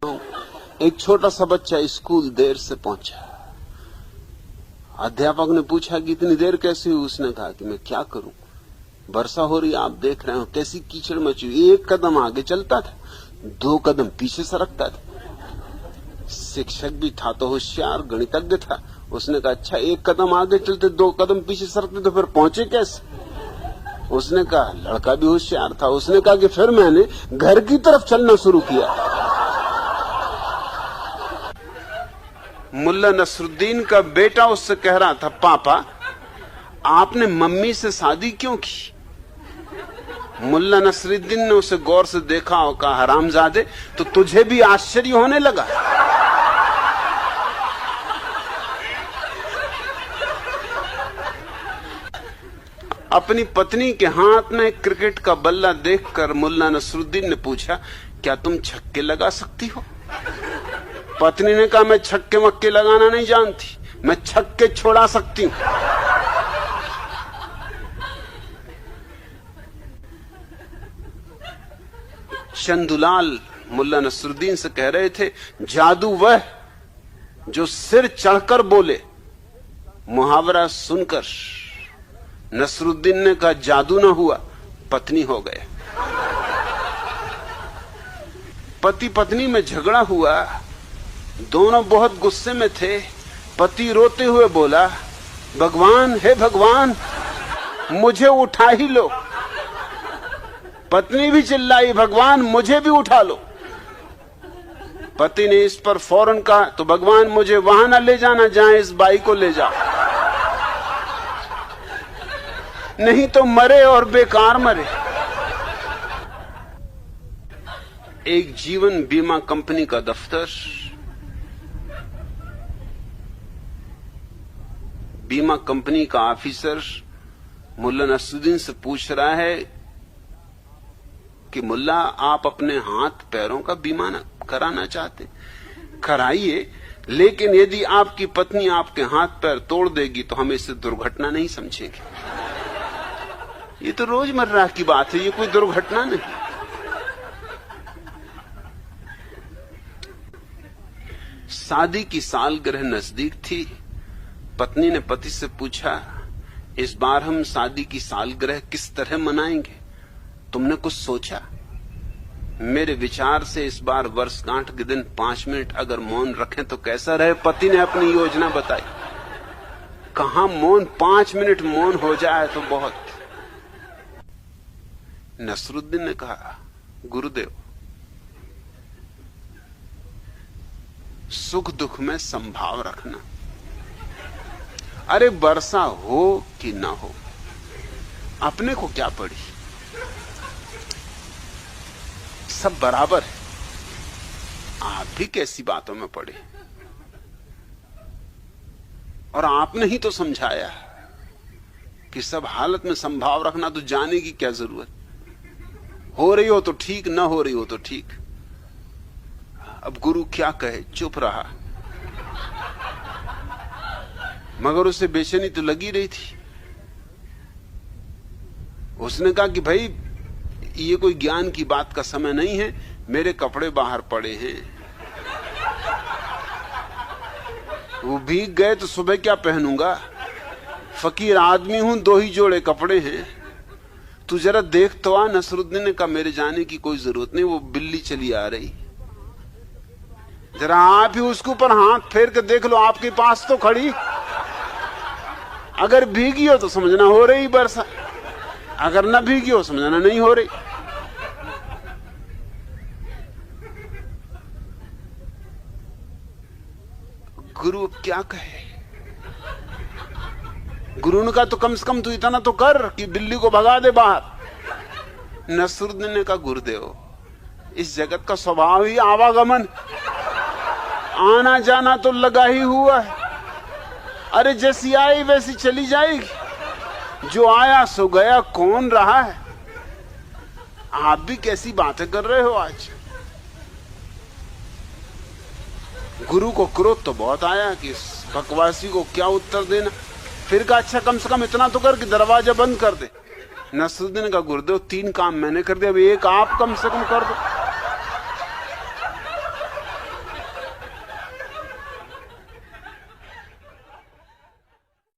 एक छोटा सा बच्चा स्कूल देर से पहुंचा। अध्यापक ने पूछा कि इतनी देर कैसे हुई? उसने कहा कि मैं क्या करूं, वर्षा हो रही, आप देख रहे हो कैसी कीचड़ मची हुई। एक कदम आगे चलता था, 2 कदम पीछे सरकता था। शिक्षक भी था तो होशियार, गणितज्ञ था। उसने कहा अच्छा, 1 कदम आगे चलते 2 कदम पीछे सरकते तो फिर पहुंचे कैसे? उसने कहा, लड़का भी होशियार था, उसने कहा कि फिर मैंने घर की तरफ चलना शुरू किया। मुल्ला नसरुद्दीन का बेटा उससे कह रहा था, पापा आपने मम्मी से शादी क्यों की? मुल्ला नसरुद्दीन ने उसे गौर से देखा और कहा, हरामजादे, तो तुझे भी आश्चर्य होने लगा? अपनी पत्नी के हाथ में क्रिकेट का बल्ला देखकर मुल्ला नसरुद्दीन ने पूछा, क्या तुम छक्के लगा सकती हो? पत्नी ने कहा, मैं छक्के मक्के लगाना नहीं जानती, मैं छक्के छोड़ा सकती हूं। चंदुलाल मुल्ला नसरुद्दीन से कह रहे थे, जादू वह जो सिर चढ़कर बोले। मुहावरा सुनकर नसरुद्दीन ने कहा, जादू ना हुआ, पत्नी हो गए। पति पत्नी में झगड़ा हुआ, दोनों बहुत गुस्से में थे। पति रोते हुए बोला, भगवान, हे भगवान, मुझे उठा ही लो। पत्नी भी चिल्लाई, भगवान मुझे भी उठा लो। पति ने इस पर फौरन कहा, तो भगवान मुझे वहां न ले जाना जहां इस बाई को ले जाओ, नहीं तो मरे और बेकार मरे। एक जीवन बीमा कंपनी का दफ्तर, बीमा कंपनी का ऑफिसर मुल्ला नसरुद्दीन से पूछ रहा है कि मुल्ला, आप अपने हाथ पैरों का बीमा न कराना चाहते? कराइए, लेकिन यदि आपकी पत्नी आपके हाथ पैर तोड़ देगी तो हम इसे दुर्घटना नहीं समझेंगे। ये तो रोजमर्रा की बात है, ये कोई दुर्घटना नहीं। शादी की सालगिरह नजदीक थी। पत्नी ने पति से पूछा, इस बार हम शादी की सालगिरह किस तरह मनाएंगे? तुमने कुछ सोचा? मेरे विचार से इस बार वर्षगांठ के दिन 5 मिनट अगर मौन रखें तो कैसा रहे? पति ने अपनी योजना बताई। कहां मौन, 5 मिनट मौन हो जाए तो बहुत। नसरुद्दीन ने कहा, गुरुदेव, सुख दुख में संभाव रखना। अरे वर्षा हो कि ना हो, अपने को क्या पड़ी, सब बराबर है। आप भी कैसी बातों में पड़े, और आपने ही तो समझाया कि सब हालत में संभाव रखना, तो जाने की क्या जरूरत? हो रही हो तो ठीक, ना हो रही हो तो ठीक। अब गुरु क्या कहे, चुप रहा। मगर उसे बेचैनी तो लगी रही थी। उसने कहा कि भाई, ये कोई ज्ञान की बात का समय नहीं है, मेरे कपड़े बाहर पड़े हैं, वो भीग गए तो सुबह क्या पहनूंगा? फकीर आदमी हूं, 2 ही जोड़े कपड़े हैं, तू जरा देख तो आ। नसरुद्दीन ने कहा, मेरे जाने की कोई जरूरत नहीं, वो बिल्ली चली आ रही, जरा आप ही उसके ऊपर हाथ फेर के देख लो, आपके पास तो खड़ी। अगर भीगी हो तो समझना हो रही वर्षा, अगर न भीगी हो समझना नहीं हो रही। गुरु अब क्या कहे? गुरु ने कहा, तो कम से कम तू इतना तो कर कि बिल्ली को भगा दे बाहर। नसरुद्दीन ने कहा, गुरुदेव, इस जगत का स्वभाव ही आवागमन, आना जाना तो लगा ही हुआ है। अरे जैसी आई वैसी चली जाएगी, जो आया सो गया, कौन रहा है? आप भी कैसी बातें कर रहे हो आज? गुरु को क्रोध तो बहुत आया कि इस बकवासी को क्या उत्तर देना। फिर कहा, अच्छा कम से कम इतना तो कर कि दरवाजा बंद कर दे। नसरुद्दीन का, गुरुदेव 3 काम मैंने कर दिया, अब एक आप कम से कम कर दो।